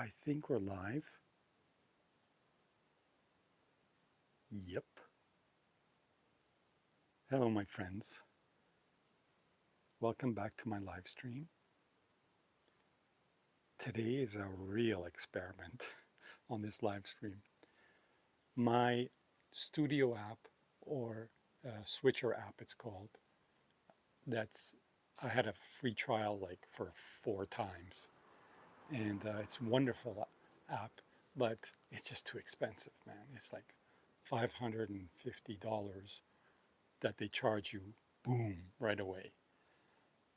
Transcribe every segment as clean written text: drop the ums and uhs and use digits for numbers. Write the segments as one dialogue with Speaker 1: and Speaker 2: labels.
Speaker 1: I think we're live. Yep. Hello, my friends. Welcome back to my live stream. Today is a real experiment on this live stream. My studio app, or switcher app it's called, I had a free trial like for 4 times. And it's a wonderful app, but it's just too expensive, man. It's like $550 that they charge you, boom, right away.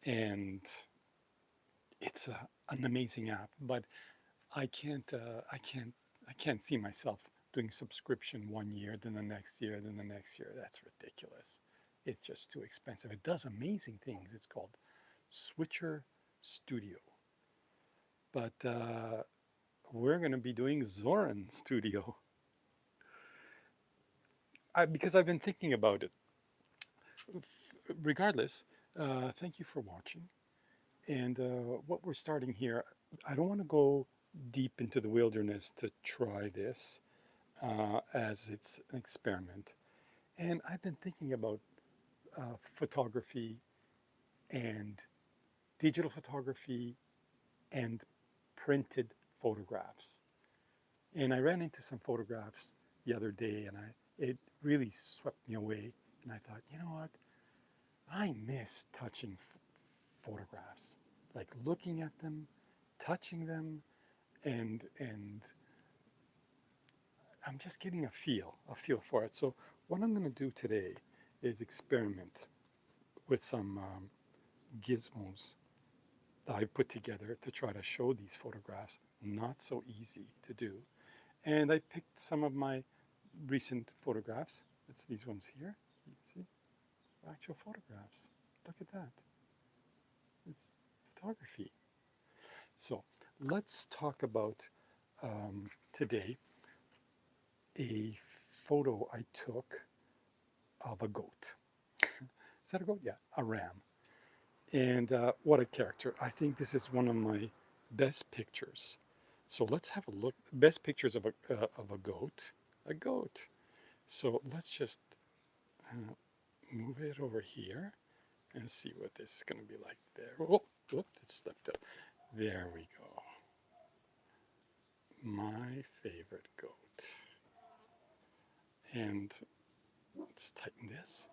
Speaker 1: And it's an amazing app, but I can't, uh, I can't, I can't see myself doing subscription 1 year, then the next year, then the next year. That's ridiculous. It's just too expensive. It does amazing things. It's called Switcher Studio, but we're going to be doing Zoran Studio because I've been thinking about it. Regardless, thank you for watching. And what we're starting here, I don't want to go deep into the wilderness to try this as it's an experiment. And I've been thinking about photography and digital photography and printed photographs. And I ran into some photographs the other day, and it really swept me away. And I thought, you know what? I miss touching photographs, like looking at them, touching them, and I'm just getting a feel for it. So what I'm going to do today is experiment with some gizmos that I put together to try to show these photographs. Not so easy to do. And I picked some of my recent photographs. It's these ones here. You see? Actual photographs. Look at that. It's photography. So let's talk about today a photo I took of a goat. Is that a goat? Yeah, a ram. And what a character. I think this is one of my best pictures. So let's have a look. Best pictures of a goat. A goat. So let's just move it over here and see what this is going to be like there. Oh, it slipped up. There we go. My favorite goat. And let's tighten this.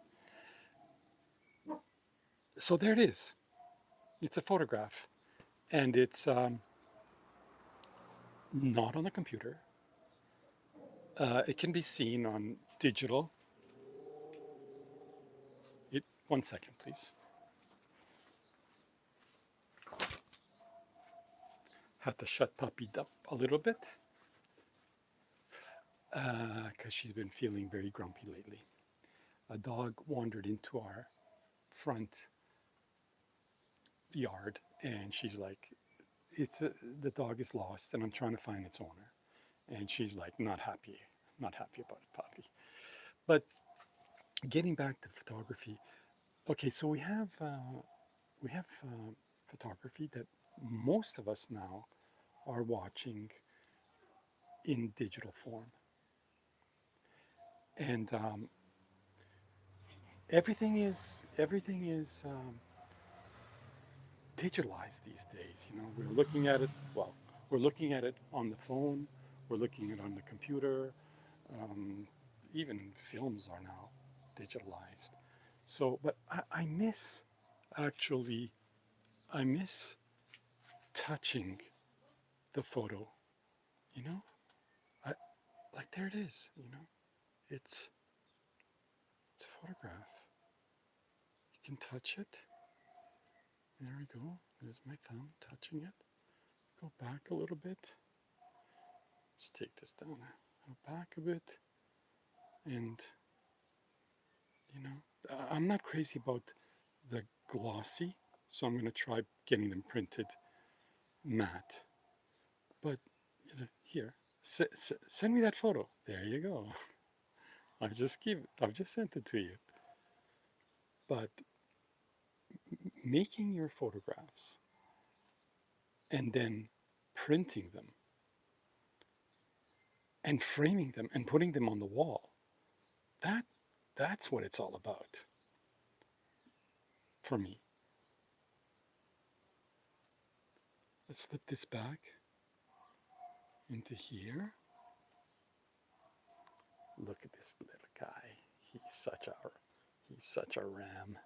Speaker 1: So there it is. It's a photograph. And it's not on the computer. It can be seen on digital. 1 second, please. Had to shut Puppy up a little bit because she's been feeling very grumpy lately. A dog wandered into our front yard, and she's like, the dog is lost, and I'm trying to find its owner. And she's like, not happy about it, Puppy. But getting back to photography, okay, so we have photography that most of us now are watching in digital form, and everything is digitalized these days. You know, we're looking at it. Well, we're looking at it on the phone. We're looking at it on the computer. Even films are now digitalized. So, but I miss actually. I miss touching the photo. You know, I like there it is. You know, it's it's a photograph. You can touch it. There we go. There's my thumb touching it. Go back a little bit. Let's take this down. Go back a bit. And, you know, I'm not crazy about the glossy, so I'm going to try getting them printed matte. But here, send me that photo. There you go. I've just sent it to you. But making your photographs and then printing them and framing them and putting them on the wall. That that's what it's all about for me. Let's slip this back into here. Look at this little guy. He's such a ram.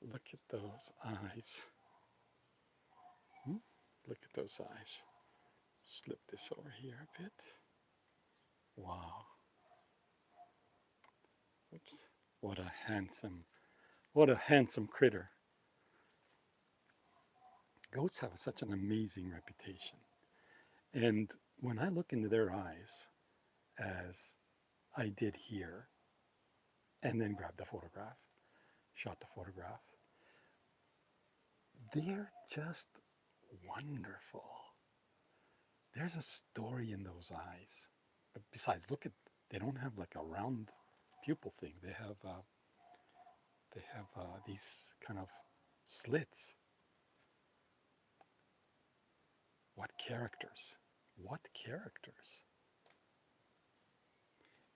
Speaker 1: Look at those eyes. Hmm? Look at those eyes. Slip this over here a bit. Wow. Oops. What a handsome critter. Goats have such an amazing reputation. And when I look into their eyes, as I did here, and then grabbed the photograph, shot the photograph, they're just wonderful. There's a story in those eyes. But besides, they don't have like a round pupil thing. They have these kind of slits. What characters? What characters?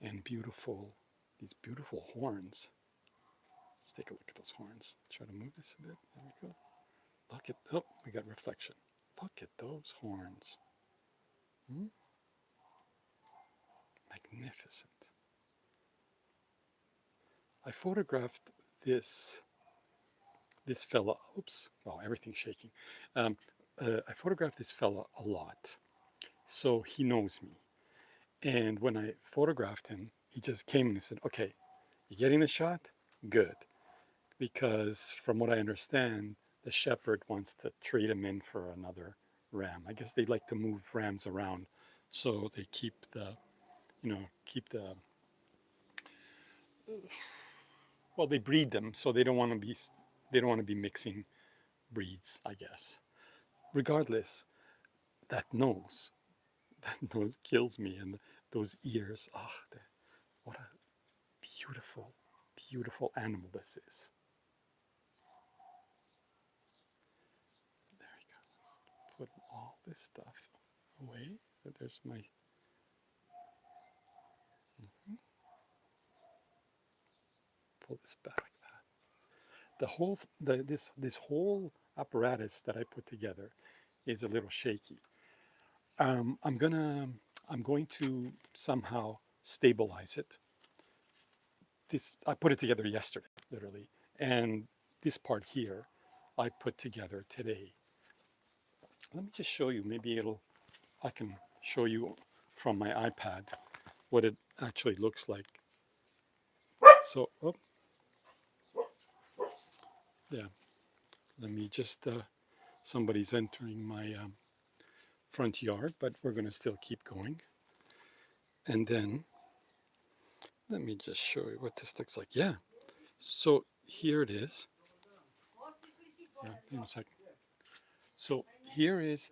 Speaker 1: And these beautiful horns. Let's take a look at those horns. Try to move this a bit. There we go. Oh, we got reflection. Look at those horns. Hmm? Magnificent. I photographed this fella. Oops. Wow, everything's shaking. I photographed this fella a lot, so he knows me. And when I photographed him, he just came and said, "Okay, you getting the shot? Good." Because from what I understand, the shepherd wants to trade him in for another ram. I guess they like to move rams around, so they keep the, well, they breed them, so they don't want to be mixing breeds, I guess. Regardless, that nose, that nose kills me, and those ears. Oh, what a beautiful, beautiful animal this is. There we go. Let's put all this stuff away. There's my. Pull this back like that. This whole apparatus that I put together is a little shaky. I'm going to somehow stabilize it. I put it together yesterday, literally, and this part here I put together today. Let me just show you. I can show you from my iPad what it actually looks like. So, oh, yeah. Let me just. Somebody's entering my front yard, but we're going to still keep going. And then let me just show you what this looks like. Yeah. So here it is. Yeah, in a second. So here is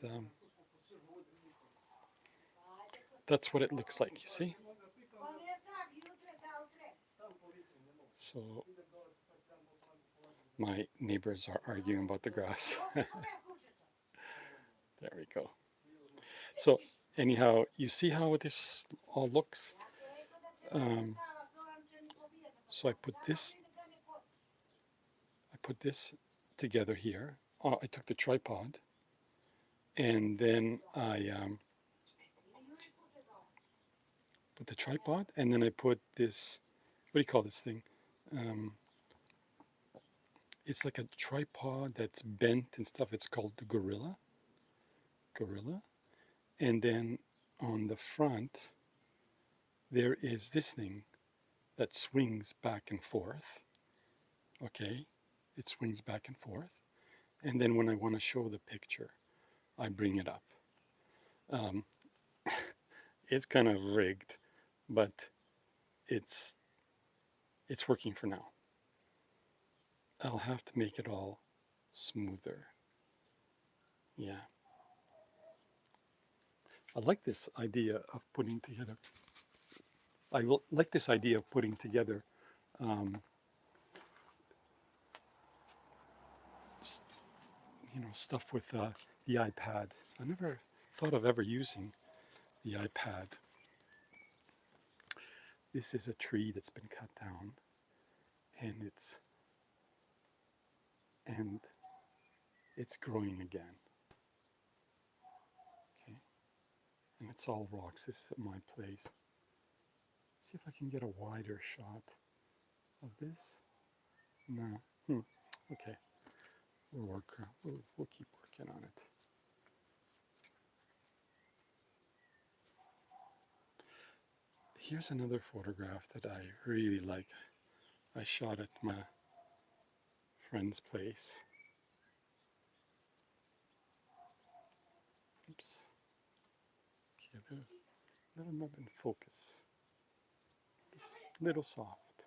Speaker 1: that's what it looks like, you see? So my neighbors are arguing about the grass. There we go. So anyhow, you see how this all looks? So I put this together here. I took the tripod, and then I put the tripod, and then I put this. What do you call this thing? It's like a tripod that's bent and stuff. It's called the Gorilla. And then on the front, there is this thing that swings back and forth. Okay, it swings back and forth. And then when I want to show the picture, I bring it up. Um, it's kind of rigged, but it's working for now. I'll have to make it all smoother. Yeah. I like this idea of putting together. Like this idea of putting together stuff with the iPad. I never thought of ever using the iPad. this is a tree that's been cut down, and and it's growing again. Okay, and it's all rocks. This is my place. See if I can get a wider shot of this. No. Okay. We'll keep working on it. Here's another photograph that I really like. I shot at my friend's place. Oops. Okay, a little not in focus. Just a little soft.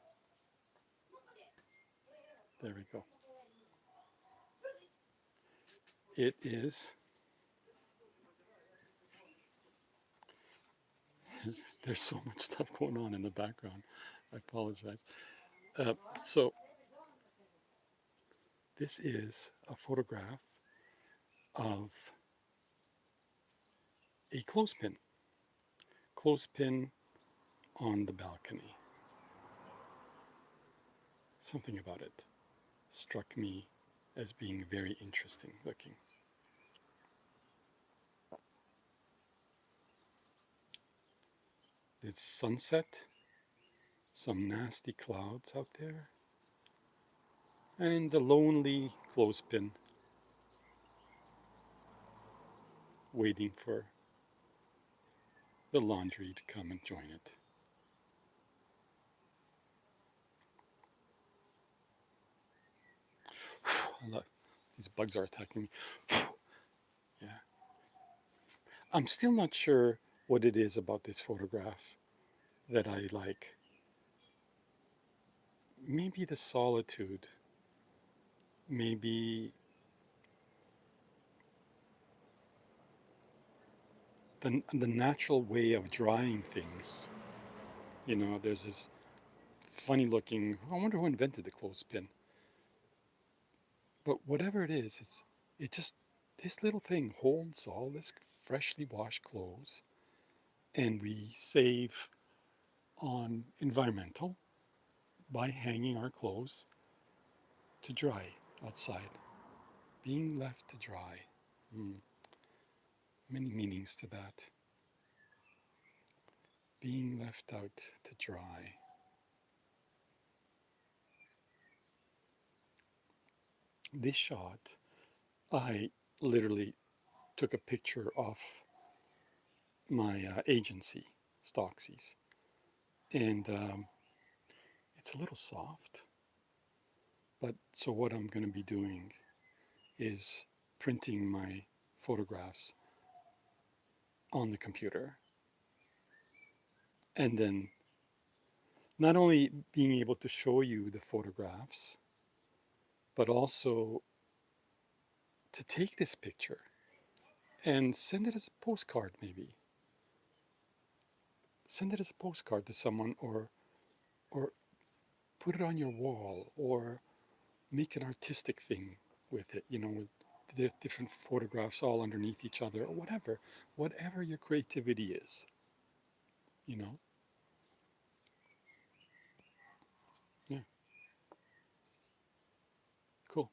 Speaker 1: There we go. It is. There's so much stuff going on in the background. I apologize. So this is a photograph of a clothespin. Clothespin on the balcony. Something about it struck me as being very interesting looking. It's sunset, some nasty clouds out there, and the lonely clothespin waiting for the laundry to come and join it. These bugs are attacking me. Yeah. I'm still not sure what it is about this photograph that I like. Maybe the solitude. Maybe the natural way of drying things. You know, there's this funny looking, I wonder who invented the clothespin. But whatever it is, this little thing holds all this freshly washed clothes, and we save on environmental by hanging our clothes to dry outside, being left to dry. Many meanings to that. Being left out to dry. This shot, I literally took a picture of my agency, Stoxies, and it's a little soft. But so what I'm going to be doing is printing my photographs on the computer, and then not only being able to show you the photographs, but also to take this picture and send it as a postcard, maybe. Send it as a postcard to someone, or put it on your wall, or make an artistic thing with it, with the different photographs all underneath each other, or whatever your creativity is, you know. Yeah, cool.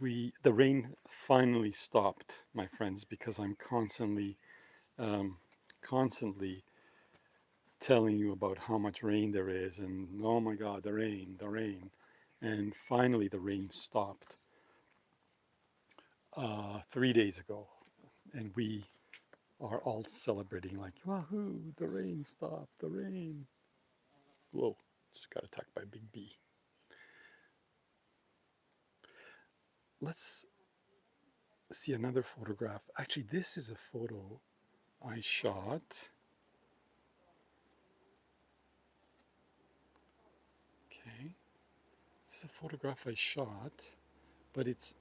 Speaker 1: The rain finally stopped, my friends, because I'm um, constantly telling you about how much rain there is, and oh my God, the rain, and finally the rain stopped 3 days ago, and we are all celebrating like, wahoo, the rain stopped, the rain. Whoa, just got attacked by a big bee. Let's see another photograph. Actually, this is a photo I shot. Okay, this is a photograph I shot, but it's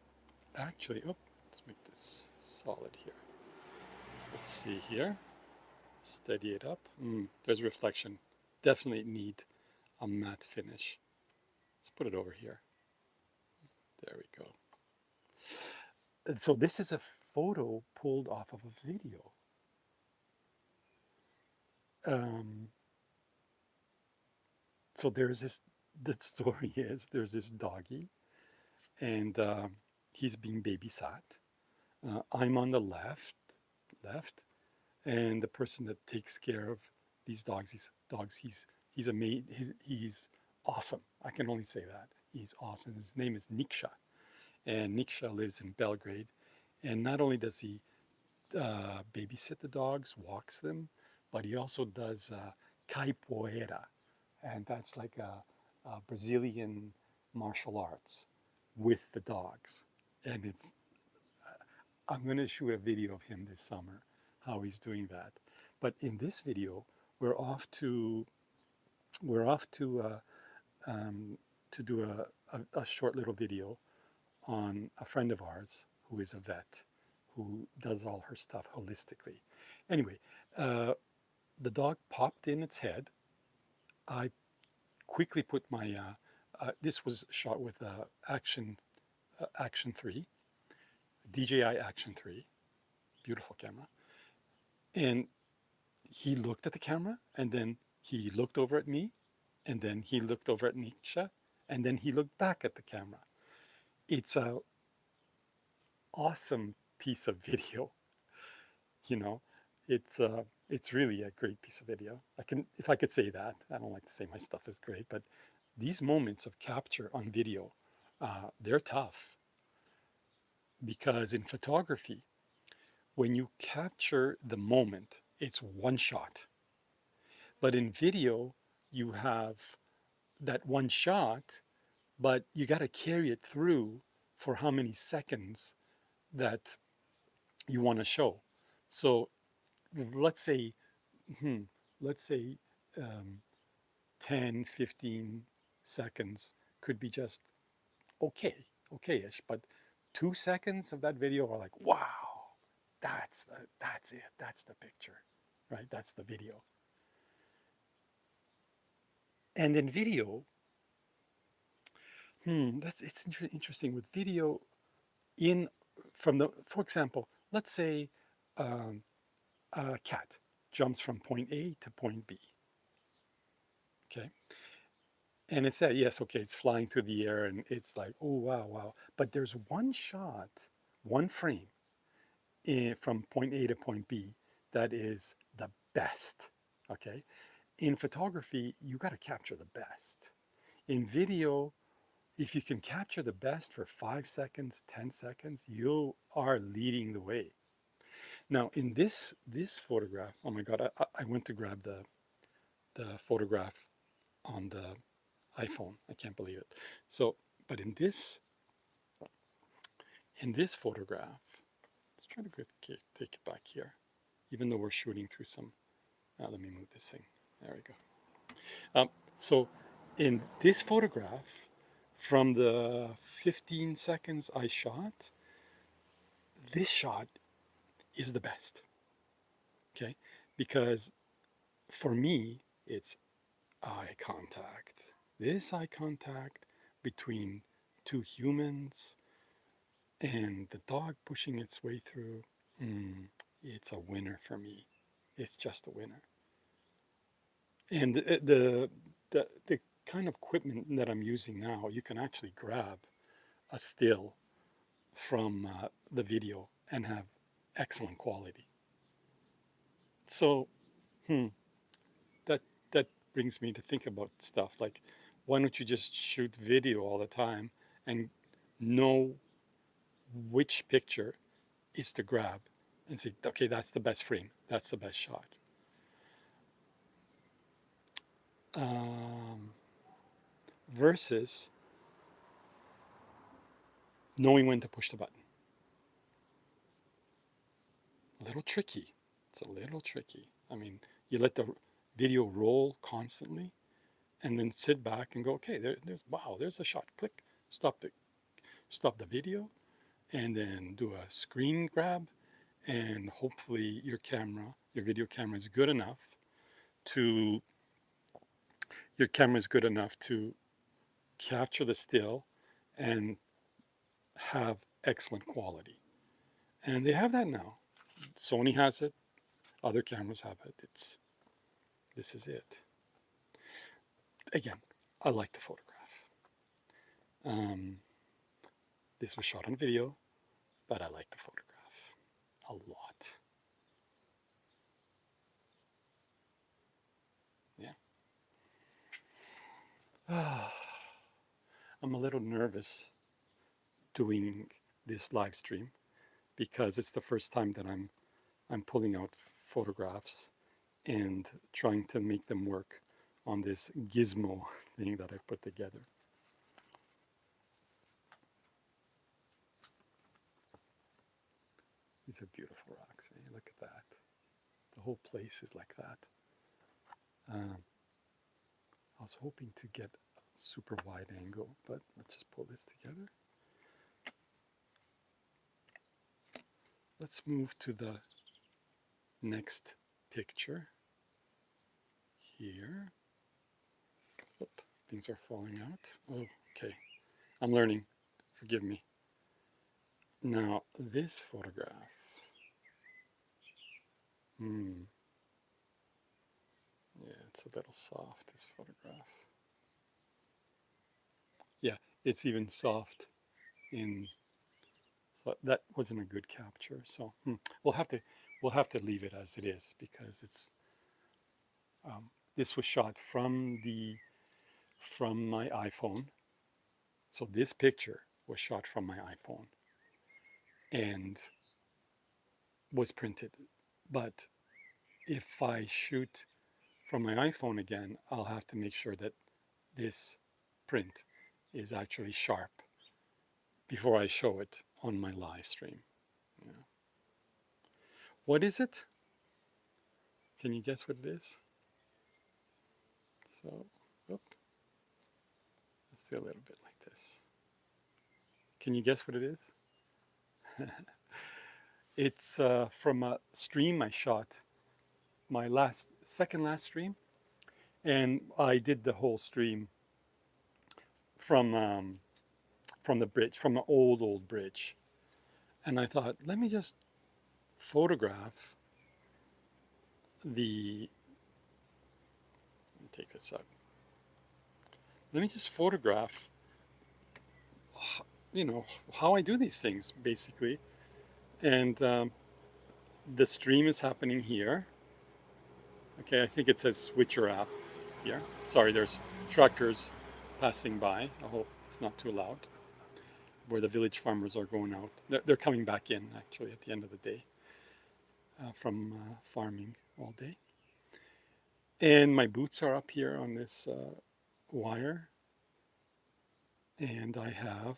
Speaker 1: actually, let's make this solid here. Let's see here. Steady it up. There's reflection. Definitely need a matte finish. Let's put it over here. There we go. And so this is a photo pulled off of a video. um, so there's this. The story is there's this doggy, and he's being babysat. I'm on the left, and the person that takes care of these dogs, he's amazing. He's awesome. I can only say that he's awesome. His name is Niksha, and Niksha lives in Belgrade. And not only does he babysit the dogs, walks them, but he also does capoeira, and that's like a Brazilian martial arts with the dogs. And it's I'm going to shoot a video of him this summer, how he's doing that. But in this video, we're off to we're off to do a short little video on a friend of ours who is a vet, who does all her stuff holistically. Anyway, uh, the dog popped in its head. I quickly put my this was shot with Action 3, DJI Action 3, beautiful camera. And he looked at the camera, and then he looked over at me, and then he looked over at Nisha, and then he looked back at the camera. It's a awesome piece of video, you know. It's really a great piece of video. If I could say that. I don't like to say my stuff is great, but these moments of capture on video, they're tough because in photography, when you capture the moment, it's one shot. But in video, you have that one shot, but you got to carry it through for how many seconds that you want to show. So let's say, hmm, let's say um, 10, 15 seconds could be just okay, okay-ish, but 2 seconds of that video are like, wow, that's it, that's the picture, right? That's the video. And in video, that's it's interesting with video in from the for example, let's say um, a cat jumps from point A to point B. Okay, and it's that yes, okay, it's flying through the air, and it's like oh wow, wow. But there's one shot, one frame from point A to point B that is the best. Okay, in photography, you got to capture the best. In video, if you can capture the best for 5 seconds, 10 seconds, you are leading the way. Now, in this photograph, oh my God, I went to grab the photograph on the iPhone. I can't believe it. So, but in this photograph, let's try to take it back here, even though we're shooting through some. Let me move this thing. There we go. So, in this photograph, from the 15 seconds I shot, this shot is the best. Okay, because for me, it's eye contact. This eye contact between two humans and the dog pushing its way through, it's a winner for me. It's just a winner. And the kind of equipment that I'm using now, you can actually grab a still from the video and have excellent quality. So, hmm, that that brings me to think about stuff like, why don't you just shoot video all the time and know which picture is to grab and say, okay, that's the best frame, that's the best shot. Um, versus knowing when to push the button. A little tricky. It's a little tricky. I mean, you let the video roll constantly and then sit back and go, okay, there's a shot. Click, stop the video, and then do a screen grab, and hopefully your video camera is good enough to capture the still and have excellent quality. And they have that now. Sony has it. Other cameras have it. This is it. Again, I like the photograph. Um, this was shot on video, but I like the photograph a lot. Yeah. I'm a little nervous doing this live stream because it's the first time that I'm pulling out photographs and trying to make them work on this gizmo thing that I put together. These are beautiful rocks. Eh? Look at that. The whole place is like that. I was hoping to get a super wide angle, but let's just pull this together. Let's move to the next picture here. Oop, things are falling out. Oh, okay. I'm learning. Forgive me. Now, this photograph. Yeah, it's a little soft, this photograph. Yeah, it's even soft in, so that wasn't a good capture. So we'll have to leave it as it is because it's this was shot from my iPhone. So this picture was shot from my iPhone and was printed. But if I shoot from my iPhone again, I'll have to make sure that this print is actually sharp before I show it on my live stream. Yeah. What is it? Can you guess what it is? So, whoop. Let's do a little bit like this. Can you guess what it is? It's from a stream I shot, my second last stream, and I did the whole stream from the bridge, from the old bridge, and I thought, let me just photograph the. Let me take this out. Let me just photograph, how I do these things basically, and the stream is happening here. Okay, I think it says switcher app here. Sorry, there's tractors passing by. I hope it's not too loud. Where the village farmers are going out. They're coming back in actually at the end of the day from farming all day. And my boots are up here on this wire. And I have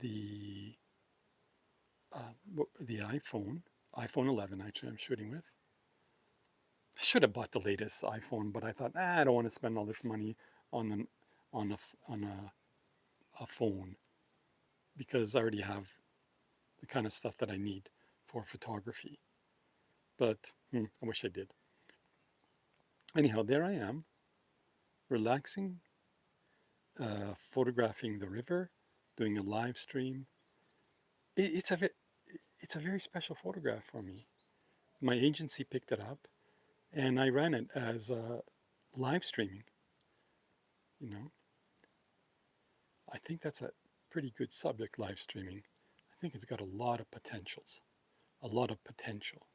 Speaker 1: the iPhone 11 actually I'm shooting with. I should have bought the latest iPhone, but I thought, I don't want to spend all this money on a phone because I already have the kind of stuff that I need for photography. But I wish I did. Anyhow, there I am, relaxing, photographing the river, doing a live stream. It's a very special photograph for me. My agency picked it up, and I ran it as live streaming. You know, I think that's a pretty good subject, live streaming. I think it's got a lot of potentials, a lot of potential.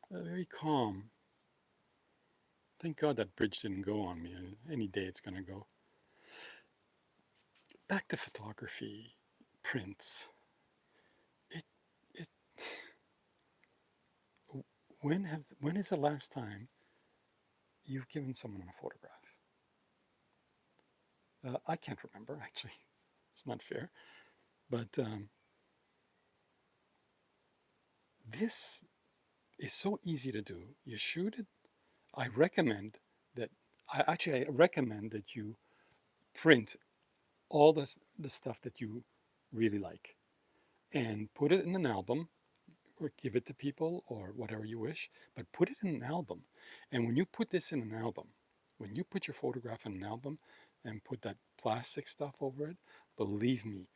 Speaker 1: Very calm. Thank God that bridge didn't go on me. Any day it's going to go. Back to photography, prints. It, it. When is the last time you've given someone a photograph? I can't remember actually. It's not fair, but this is so easy to do. You shoot it. I recommend that. I recommend that you print all the stuff that you really like and put it in an album or give it to people or whatever you wish, but put it in an album. And when you put this in an album, when you put your photograph in an album and put that plastic stuff over it, believe me,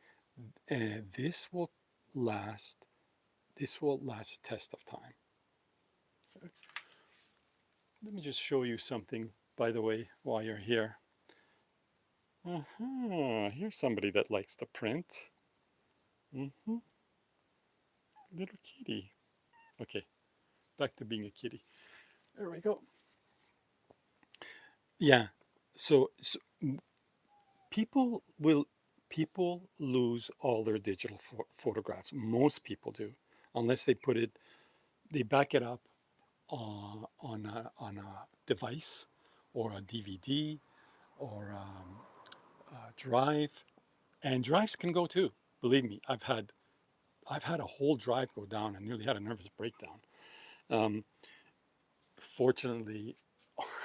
Speaker 1: this will last this will last a test of time. Let me just show you something, by the way, while you're here. Here's somebody that likes to print. Mm-hmm. Little kitty. Okay, back to being a kitty. There we go. Yeah. So people will people lose all their digital photographs. Most people do, unless they back it up on a device or a DVD or a drive. And drives can go too. Believe me, I've had a whole drive go down and nearly had a nervous breakdown. Um, Fortunately,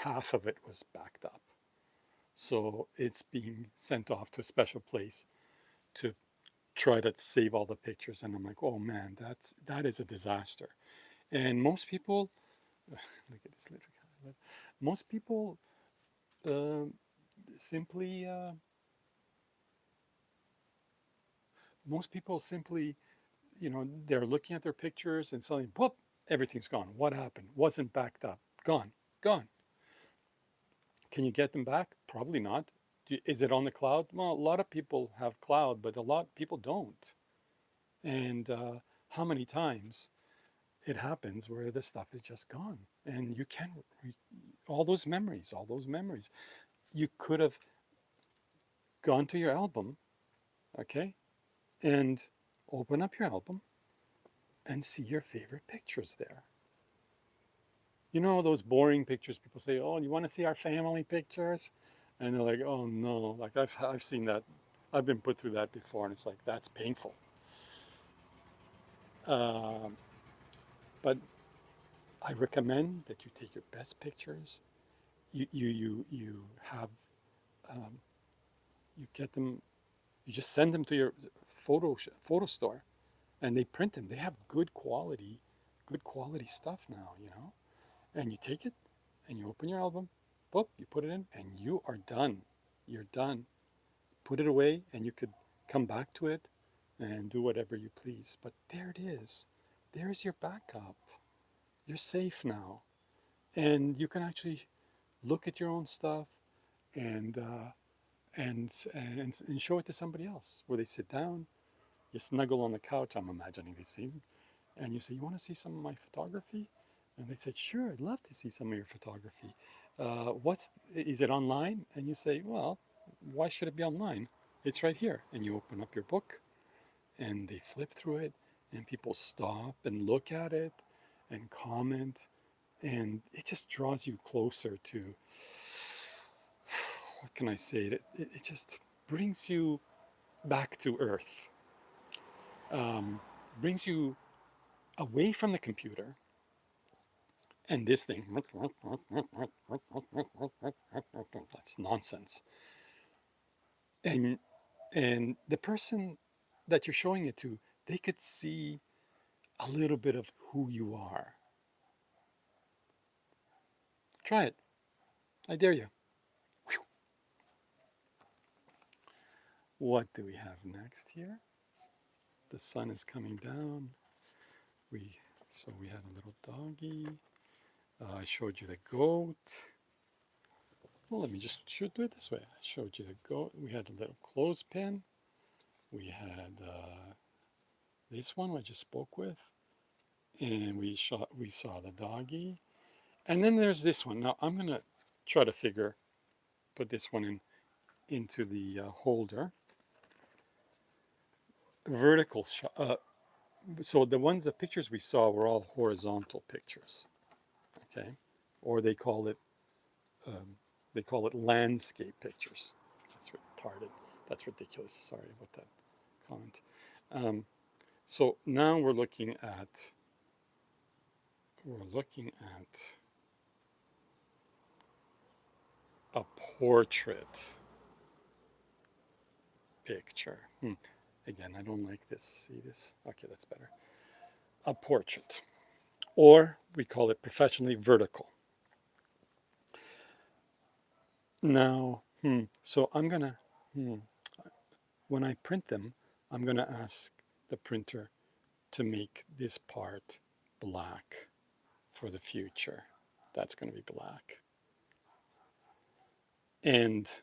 Speaker 1: half of it was backed up. So it's being sent off to a special place to try to save all the pictures. And I'm like, oh man, that is a disaster. And most people, look at this little guy. Most people uh, simply, most people simply, they're looking at their pictures and suddenly, whoop, everything's gone. What happened? Wasn't backed up. Gone, gone. Can you get them back? Probably not. Is it on the cloud? Well, a lot of people have cloud, but a lot of people don't. And how many times it happens where the stuff is just gone and you can't, all those memories. You could have gone to your album, okay, and open up your album and see your favorite pictures there. You know those boring pictures people say, "Oh, you want to see our family pictures?" And they're like, "Oh no!" Like I've seen that, I've been put through that before, and it's like that's painful. Um, but I recommend that you take your best pictures. You have um, you get them. You just send them to your photo store, and they print them. They have good quality stuff now. And you take it, and you open your album, boop, you put it in, and you are done. You're done. Put it away, and you could come back to it and do whatever you please. But there it is. There's your backup. You're safe now. And you can actually look at your own stuff and, and show it to somebody else where they sit down, you snuggle on the couch. I'm imagining these things. And you say, "You want to see some of my photography?" And they said, "Sure, I'd love to see some of your photography. Is it online?" And you say, "Well, why should it be online? It's right here." And you open up your book and they flip through it and people stop and look at it and comment. And it just draws you closer to, what can I say? It just brings you back to earth, brings you away from the computer and this thing. That's nonsense. And the person that you're showing it to, they could see a little bit of who you are. Try it. I dare you. What do we have next here? The sun is coming down. We had a little doggy. I showed you the goat. Well, let me just do it this way. I showed you the goat. We had a little clothespin. We had this one I just spoke with, and we saw the doggy, and then there's this one. Now I'm gonna try to put this one into the holder. Vertical shot. So the pictures we saw were all horizontal pictures, okay, or um, they call it landscape pictures. That's retarded. That's ridiculous. Sorry about that comment. Um, so now we're looking at a portrait picture. Again, I don't like this. See this? Okay, that's better. A portrait, or we call it professionally vertical. Now, so when I print them, I'm gonna ask the printer to make this part black for the future. That's going to be black. And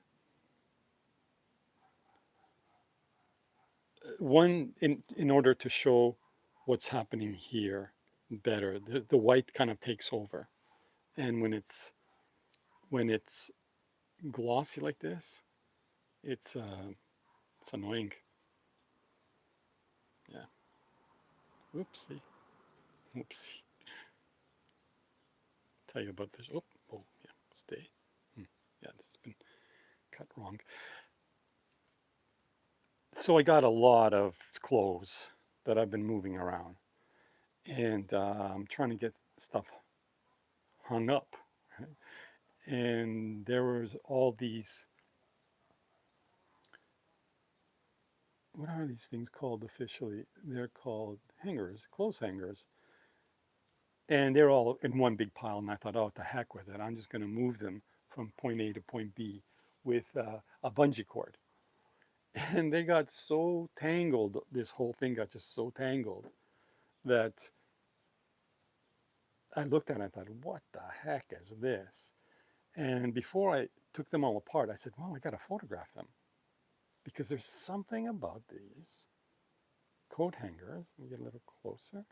Speaker 1: in order to show what's happening here better, the white kind of takes over. And when it's glossy like this, it's annoying. Yeah. Oopsie. Oopsie. Tell you about this. Oh, yeah. Stay. Yeah, this has been cut wrong. So I got a lot of clothes that I've been moving around, and I'm trying to get stuff hung up. Right? And there was all these. What are these things called officially? They're called hangers, clothes hangers. And they're all in one big pile. And I thought, oh, to heck with it. I'm just going to move them from point A to point B with a bungee cord. And they got so tangled, this whole thing got just so tangled that I looked at it and I thought, what the heck is this? And before I took them all apart, I said, well, I got to photograph them because there's something about these coat hangers. Let me get a little closer.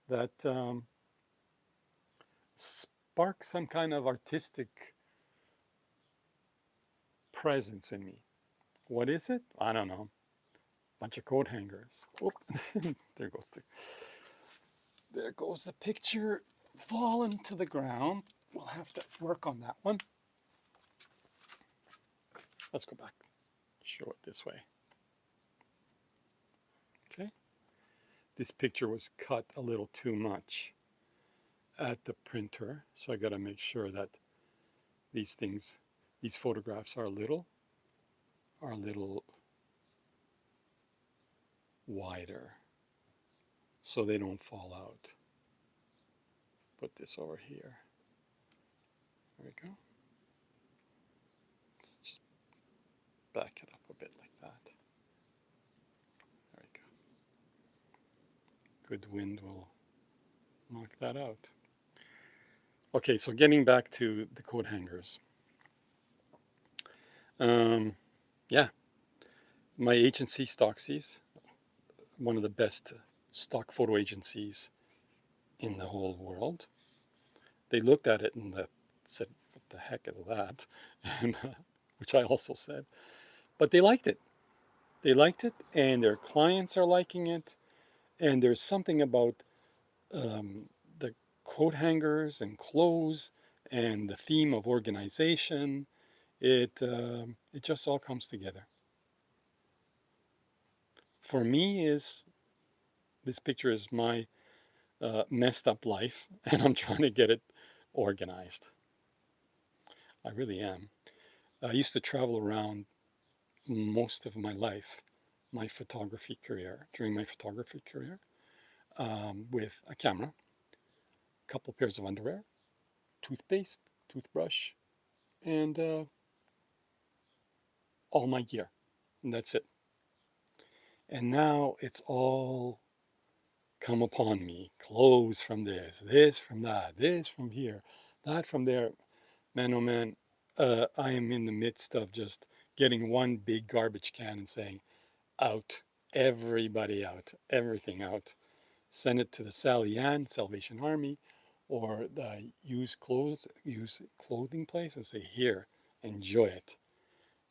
Speaker 1: That sparks some kind of artistic presence in me. What is it? I don't know. Bunch of coat hangers. Oop. there goes the picture falling to the ground. We'll have to work on that one. Let's go back. Show it this way. Okay. This picture was cut a little too much at the printer, so I got to make sure that these photographs are a little wider so they don't fall out. Put this over here. There we go. Let's just back it up a bit like that. There we go. Good wind will knock that out. Okay, so getting back to the coat hangers. Yeah, my agency, Stocksees, one of the best stock photo agencies in the whole world. They looked at it and said, what the heck is that? And, which I also said. But they liked it. They liked it, and their clients are liking it. And there's something about the coat hangers and clothes and the theme of organization. It just all comes together. For me, this picture is my messed up life, and I'm trying to get it organized. I really am. I used to travel around most of my life, during my photography career, with a camera, a couple pairs of underwear, toothpaste, toothbrush, and all my gear. And that's it. And now it's all come upon me. Clothes from this from that, this from here, that from there. Man, oh man, I am in the midst of just getting one big garbage can and saying, out, everybody out, everything out. Send it to the Sally Ann Salvation Army or the used clothing place and say, here, enjoy it.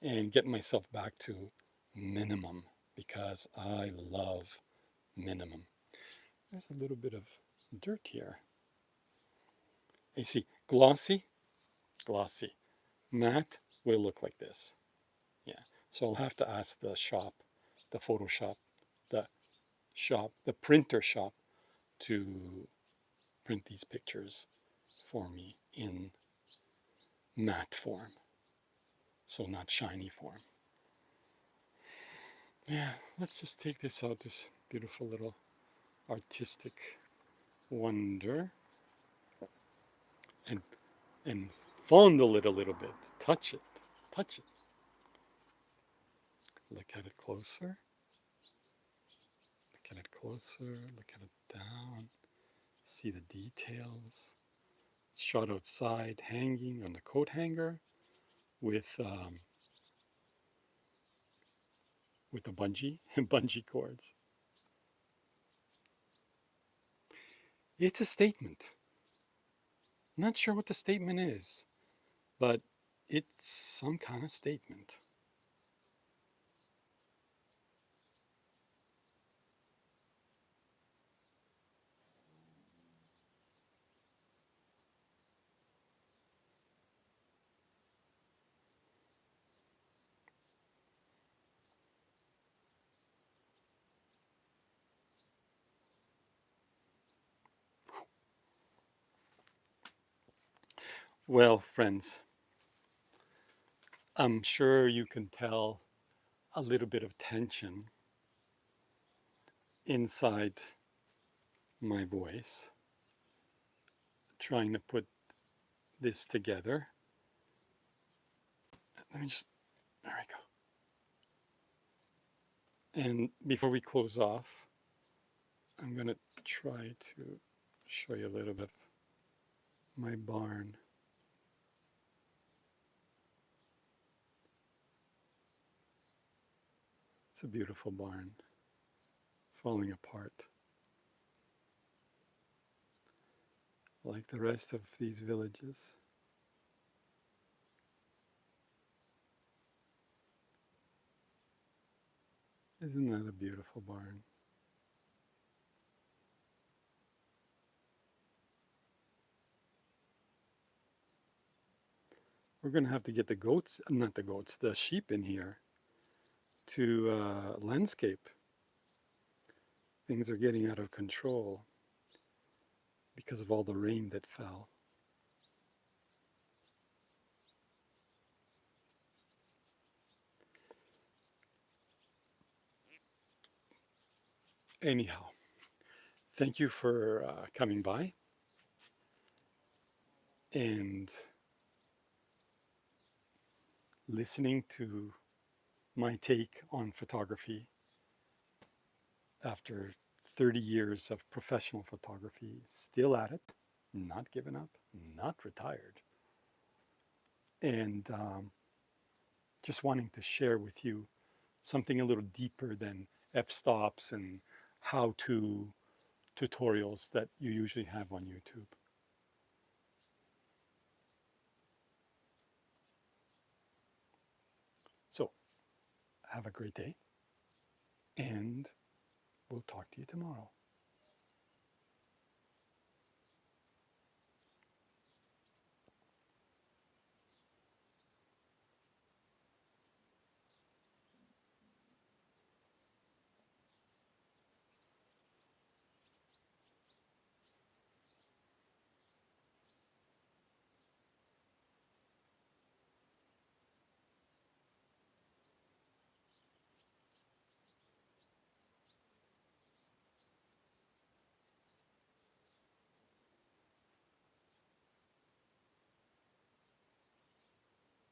Speaker 1: And get myself back to minimum because I love minimum. There's a little bit of dirt here. You see, glossy, matte will look like this. Yeah. So I'll have to ask the shop, the Photoshop, the printer shop to print these pictures for me in matte form. So not shiny form. Yeah, let's just take this out, this beautiful little artistic wonder, and fondle it a little bit. Touch it. Touch it. Look at it closer. at it closer, look at it down, see the details. It's shot outside, hanging on the coat hanger with a bungee and bungee cords. It's a statement. Not sure what the statement is, but it's some kind of statement. Well, friends, I'm sure you can tell a little bit of tension inside my voice, trying to put this together. Let me just, there we go. And before we close off, I'm going to try to show you a little bit of my barn. It's a beautiful barn, falling apart. Like the rest of these villages. Isn't that a beautiful barn? We're going to have to get the goats, not the goats, the sheep in here to landscape. Things are getting out of control because of all the rain that fell. Anyhow, thank you for coming by and listening to my take on photography after 30 years of professional photography, still at it, not given up, not retired, and just wanting to share with you something a little deeper than f-stops and how-to tutorials that you usually have on YouTube. So, have a great day, and we'll talk to you tomorrow.